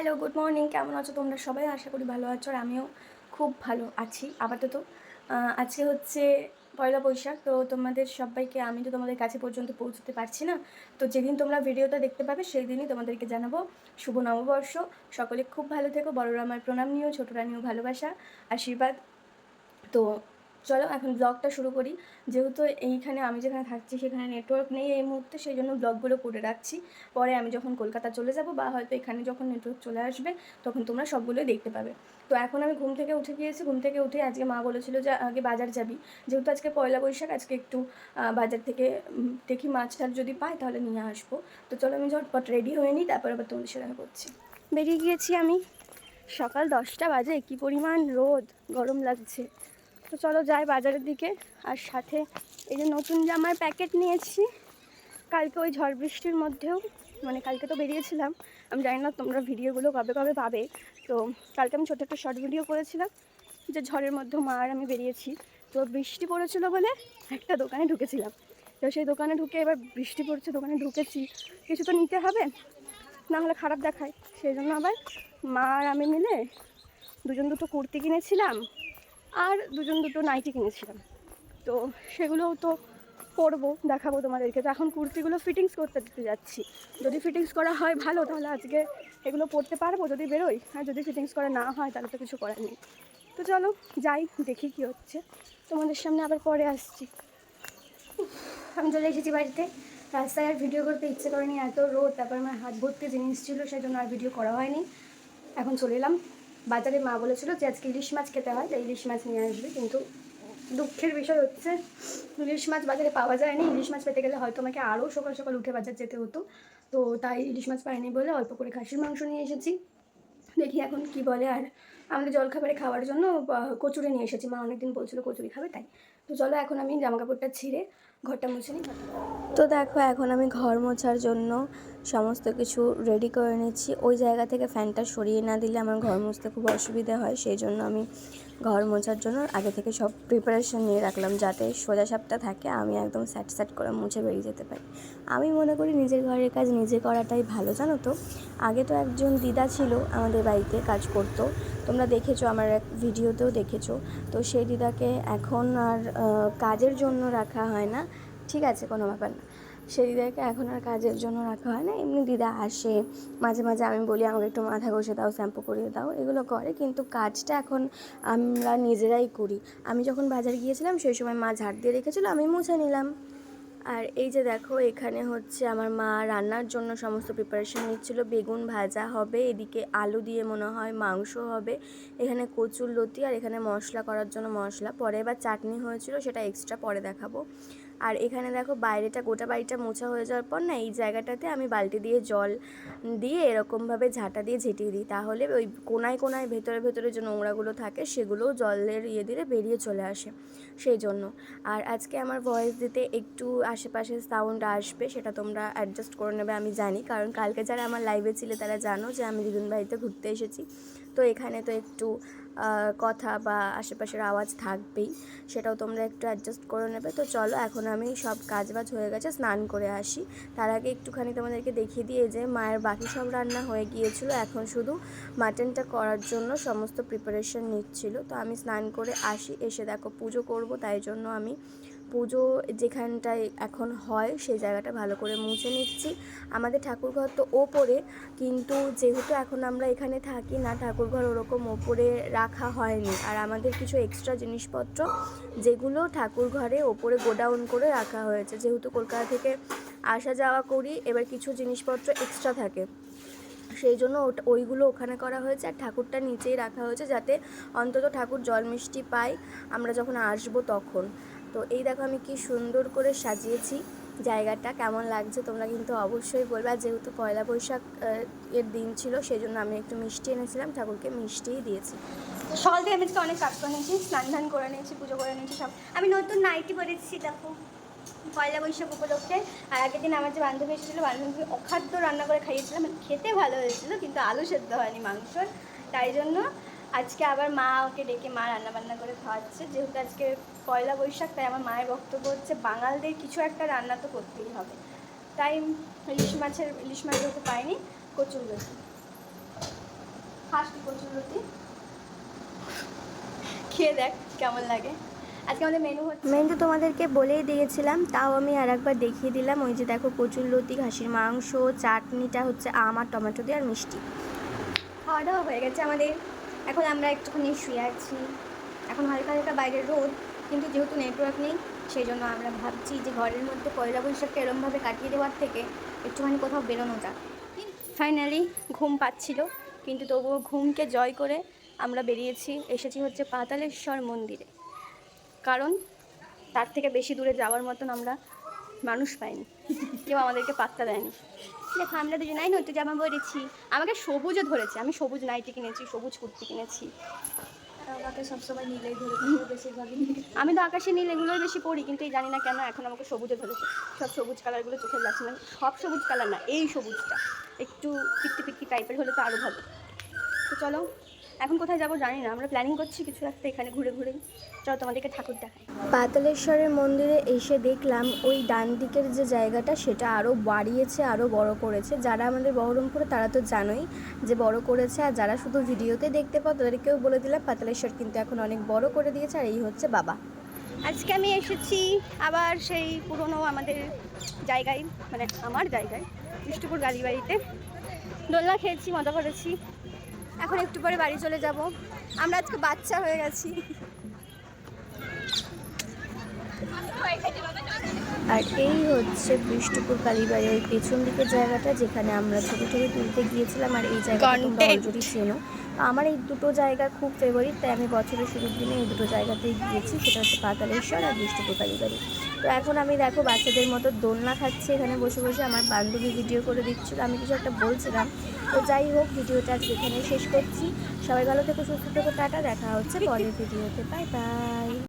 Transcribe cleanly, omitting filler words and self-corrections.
Hello, good morning. কেমন আছো তোমরা সবাই? আশা করি ভালো আছো, আর আমিও খুব ভালো আছি আপাতত। আজকে হচ্ছে পয়লা বৈশাখ। তো তোমাদের সবাইকে, আমি তো তোমাদের কাছে পর্যন্ত পৌঁছতে পারছি না, তো যেদিন তোমরা ভিডিওটা দেখতে পাবে সেই দিনই তোমাদেরকে জানাবো শুভ নববর্ষ। সকলে খুব ভালো থেকো, বড়রা আমার প্রণাম নিও, ছোটরা নিও ভালোবাসা আশীর্বাদ। তো চলো এখন ব্লগটা শুরু করি। যেহেতু এইখানে আমি যেখানে থাকছি সেখানে নেটওয়ার্ক নেই এই মুহূর্তে, সেই জন্য ব্লগগুলো করে রাখছি। পরে আমি যখন কলকাতা চলে যাব বা হয়তো এখানে যখন নেটওয়ার্ক চলে আসবে তখন তোমরা সবগুলোই দেখতে পাবে। তো এখন আমি ঘুম থেকে উঠে গিয়েছি। ঘুম থেকে উঠে আজকে মা বলেছিল যে আগে বাজার যাবি, যেহেতু আজকে পয়লা বৈশাখ, আজকে একটু বাজার থেকে দেখি মাছ টাছ যদি পাই তাহলে নিয়ে আসবো। তো চলো আমি ঝটপট রেডি হয়ে নিই, তারপর আবার তোমাদের সাথে দেখা করছি। বেরিয়ে গিয়েছি আমি। সকাল 10টা বাজে, কী পরিমাণ রোদ, গরম লাগছে। তো চলো যাই বাজারের দিকে। আর সাথে এই যে নতুন জামার প্যাকেট নিয়েছি। কালকে ওই ঝড় বৃষ্টির মধ্যেও, মানে কালকে তো বেরিয়েছিলাম, আমি জানি না তোমরা ভিডিওগুলো কবে কবে পাবে। তো কালকে আমি ছোটো একটা শর্ট ভিডিও করেছিলাম যে ঝড়ের মধ্যে মা আর আমি বেরিয়েছি। তো বৃষ্টি পড়েছিল বলে একটা দোকানে ঢুকেছিলাম। তো সেই দোকানে ঢুকে, এবার বৃষ্টি পড়ছে, দোকানে ঢুকেছি, কিছু তো নিতে হবে, না হলে খারাপ দেখায়। সেই জন্য আবার মা আর আমি মিলে দুজন দুটো কুর্তি কিনেছিলাম আর দুজন দুটো নাইটি কিনেছিলাম। তো সেগুলোও তো পরবো, দেখাবো তোমাদেরকে। তো এখন কুর্তিগুলো ফিটিংস করতে দিতে যাচ্ছি। যদি ফিটিংস করা হয় ভালো, তাহলে আজকে এগুলো পরতে পারবো যদি বেরোই, আর যদি ফিটিংস করা না হয় তাহলে তো কিছু করার নেই। তো চলো যাই, দেখি কি হচ্ছে। তোমাদের সামনে আবার পরে আসছি। আমি চলে এসেছি বাড়িতে। রাস্তায় আর ভিডিও করতে ইচ্ছে করেনি, এত রোদ, তারপর আমার হাত ভর্তি জিনিস ছিল, সেই জন্য আর ভিডিও করা হয়নি। এখন চলে এলাম বাজারে। মা বলেছিল যে আজকে ইলিশ মাছ খেতে হয়, তাই ইলিশ মাছ নিয়ে আসবে, কিন্তু দুঃখের বিষয় হচ্ছে ইলিশ মাছ বাজারে পাওয়া যায়নি। ইলিশ মাছ পেতে গেলে হয়তো আমাকে আরও সকাল সকাল উঠে বাজার যেতে হতো। তো তাই ইলিশ মাছ পাইনি বলে অল্প করে খাসির মাংস নিয়ে এসেছি। দেখি এখন কি বলে। আর আমাদের জলখাবারে খাওয়ার জন্য কচুরি নিয়ে এসেছি। মা অনেকদিন বলছিল কচুরি খাবে, তাই। তো চলো এখন আমি জামাকাপড়টা ছিঁড়ে ঘরটা মুছে নিই। তো দেখো এখন আমি ঘর মোছার জন্য সমস্ত কিছু রেডি করে নিচ্ছি। ওই জায়গা থেকে ফ্যানটা সরিয়ে না দিলে আমার ঘর মুছতে খুব অসুবিধা হয়, সেই জন্য আমি ঘর মোছার জন্য আগে থেকে সব প্রিপারেশন নিয়ে রাখলাম, যাতে সোজা সাপটা থাকে, আমি একদম স্যাট করে মুছে বেরিয়ে যেতে পারি। আমি মনে করি নিজের ঘরের কাজ নিজে করাটাই ভালো, জানো তো। আগে তো একজন দিদা ছিল আমাদের বাড়িতে, কাজ করতো, তোমরা দেখেছো, আমার এক ভিডিওতেও দেখেছো। তো সেই দিদাকে এখন আর কাজের জন্য রাখা হয় না, ঠিক আছে, কোনো ব্যাপার না। সেই দিদাকে এখন আর কাজের জন্য রাখা হয় না, এমনি দিদা আসে মাঝে মাঝে, আমি বলি আমাকে একটু মাথা ঘষে দাও, শ্যাম্পু করিয়ে দাও, এগুলো করে, কিন্তু কাজটা এখন আমরা নিজেরাই করি। আমি যখন বাজার গিয়েছিলাম সেই সময় মা ঝাড় দিয়ে রেখেছিলো, আমি মুছে নিলাম। আর এই যে দেখো, এখানে হচ্ছে আমার মা রান্নার জন্য সমস্ত প্রিপারেশন নিচ্ছিল। বেগুন ভাজা হবে, এদিকে আলু দিয়ে মনে হয় মাংস হবে, এখানে কচুর লতি, আর এখানে মশলা করার জন্য মশলা। পরে এবার চাটনি হয়েছিল, সেটা এক্সট্রা পরে দেখাবো। আর এখানে দেখো বাইরেটা, গোটা বাড়িটা মোছা হয়ে যাওয়ার পর না, এই জায়গাটাতে আমি বালতি দিয়ে জল দিয়ে এরকমভাবে ঝাঁটা দিয়ে ঝেঁটিয়ে দিই, তাহলে ওই কোনায় কোনায় ভেতরে ভেতরে যে নোংরাগুলো থাকে সেগুলোও জলের দিলে বেরিয়ে চলে আসে, সেই জন্য। আর আজকে আমার ভয়েস দিতে একটু আশেপাশে সাউন্ড আসবে, সেটা তোমরা অ্যাডজাস্ট করে নেবে, আমি জানি, কারণ কালকে যারা আমার লাইভে ছিলে তারা জানো যে আমি দিদুন বাড়িতে ঘুরতে এসেছি। তো এখানে তো একটু কথা বা আশেপাশের আওয়াজ থাকবেই, সেটাও তোমরা একটু অ্যাডজাস্ট করে নেবে। তো চলো এখন আমি সব কাজবাজ হয়ে গেছে, স্নান করে আসি। তার আগে একটুখানি তোমাদেরকে দেখিয়ে দিয়ে যে মায়ের বাকি সব রান্না হয়ে গিয়েছিল, এখন শুধু মাটনটা করার জন্য সমস্ত প্রিপারেশন নিচ্ছিল। তো আমি স্নান করে আসি, এসে দেখো পুজো করব, তাই জন্য আমি পুজো যেখানটায় এখন হয় সেই জায়গাটা ভালো করে মুছে নিচ্ছি। আমাদের ঠাকুরঘর তো ওপরে, কিন্তু যেহেতু এখন আমরা এখানে থাকি না, ঠাকুরঘর ওরকম ওপরে রাখা হয়নি। আর আমাদের কিছু এক্সট্রা জিনিসপত্র যেগুলো ঠাকুরঘরে ওপরে গোডাউন করে রাখা হয়েছে, যেহেতু কলকাতা থেকে আসা যাওয়া করি, এবার কিছু জিনিসপত্র এক্সট্রা থাকে, সেই জন্য ওইগুলো ওখানে করা হয়েছে। আর ঠাকুরটা নিচেই রাখা হয়েছে, যাতে অন্তত ঠাকুর জল মিষ্টি পায় আমরা যখন আসবো তখন। তো এই দেখো আমি কি সুন্দর করে সাজিয়েছি জায়গাটা, কেমন লাগছে তোমরা কিন্তু অবশ্যই বলবে। আর যেহেতু পয়লা বৈশাখ এর দিন ছিল, সেই জন্য আমি একটু মিষ্টি এনেছিলাম, ঠাকুরকে মিষ্টিই দিয়েছি। সকাল থেকে আমি অনেক কাজ করে নিয়েছি, স্নান ধান করে নিয়েছি, পুজো করে নিয়েছি সব। আমি নতুন নাইটি পরেছি দেখো, পয়লা বৈশাখ উপলক্ষে। আর আগের দিন আমার যে বান্ধবী এসেছিলো, বান্ধবী অখাদ্য রান্না করে খাইয়েছিলাম, মানে খেতে ভালো হয়েছিলো, কিন্তু আলু সেদ্ধ হয়নি মাংসর, তাই জন্য আজকে আবার মা ওকে ডেকে মা রান্নাবান্না করে খাওয়াচ্ছে। যেহেতু আজকে পয়লা বৈশাখ, তাই আমার মায়ের বক্তব্য হচ্ছে বাঙালদের কিছু একটা রান্না তো করতেই হবে। তাই ইলিশ মাছ যেহেতু পাইনি, কচুর লতি। ফার্স্ট কচুরলতি খেয়ে দেখ কেমন লাগে। আজকে আমাদের মেনু তো তোমাদেরকে বলেই দিয়েছিলাম, তাও আমি আর একবার দেখিয়ে দিলাম। ওই যে দেখো কচুরলতি, খাসির মাংস, চাটনিটা হচ্ছে আম আর টমেটো দিয়ে আর মিষ্টি। খাওয়া দাওয়া হয়ে গেছে আমাদের। এখন আমরা একটুখানি শুয়ে আছি। এখন হালকা হালকা বাইরের রোদ, কিন্তু যেহেতু নেটওয়ার্ক নেই সেই জন্য আমরা ভাবছি যে ঘরের মধ্যে পয়লা বৈশাখটা এরমভাবে কাটিয়ে দেওয়ার থেকে একটুখানি কোথাও বেরোনো যাক। ফাইনালি ঘুম পাচ্ছিল, কিন্তু তবুও ঘুমকে জয় করে আমরা এসেছি হচ্ছে পাতালেশ্বর মন্দিরে। কারণ তার থেকে বেশি দূরে যাওয়ার মতন আমরা মানুষ পাইনি, কেউ আমাদেরকে পাত্তা দেয়নি। দেখো আমরা দুজনাই নতুন জামা পরেছি। আমাকে সবুজও ধরেছে, আমি সবুজ নাইটি কিনেছি, সবুজ কুর্তি কিনেছি। আমাকে সবসময় নীলেই ধরে, বেশিরভাগই আমি তো আকাশে নীল এগুলোই বেশি পড়ি, কিন্তু এই জানি না কেন এখন আমাকে সবুজে ধরেছে। সব সবুজ কালারগুলো চোখে যাচ্ছে না, সব সবুজ কালার না, এই সবুজটা একটু পিক্কি পিক্কি টাইপের হলে তো আরও ভালো। তো চলো এখন কোথায় যাবো জানি না, আমরা প্ল্যানিং করছি কিছু একটা এখানে ঘুরে ঘুরে। চলো তোমাদেরকে ঠাকুর দেখাই। পাতালেশ্বরের মন্দিরে এসে দেখলাম ওই ডান দিকের যে জায়গাটা সেটা আরও বাড়িয়েছে, আরও বড় করেছে। যারা আমাদের বহরমপুরে তারা তো জানোই যে বড় করেছে, আর যারা শুধু ভিডিওতে দেখতে পাও তাদেরকেও বলে দিলাম পাতালেশ্বর কিন্তু এখন অনেক বড় করে দিয়েছে। আর এই হচ্ছে বাবা। আজকে আমি এসেছি আবার সেই পুরনো আমাদের জায়গায়, মানে আমার জায়গায়, বিষ্ণুপুর গালিবাড়িতে। দোলনা খেয়েছি, মজা করেছি। এখন একটু পরে বাড়ি চলে যাব। আমরা আজকে বাচ্চা হয়ে গেছি। আর এই হচ্ছে বিষ্ণুপুর কালীবাড়ি, ওই পেছন দিকের জায়গাটা যেখানে আমরা ছবি টবি তুলতে গিয়েছিলাম। আর এই জায়গাটা তোমরা অলরেডি চেনো। আমার এই দুটো জায়গা খুব ফেভারিট, তাই আমি বছরের শুরুর দিনে এই দুটো জায়গাতেই গিয়েছি। সেটা হচ্ছে পাতালেশ্বর আর বিষ্ণুপুর কালীবাড়ি। তো এখন আমি দেখো বাচ্চাদের মতো দোলনা খাচ্ছি এখানে বসে বসে। আমার বান্ধবী ভিডিও করে দিচ্ছিল, আমি কিছু একটা বলছিলাম। তো যাই হোক, ভিডিওটা আজকে এখানেই শেষ করছি। সবাই ভালো থেকো, সুস্থ থেকো, টাটা। দেখা হচ্ছে পরের ভিডিওতে। Bye bye.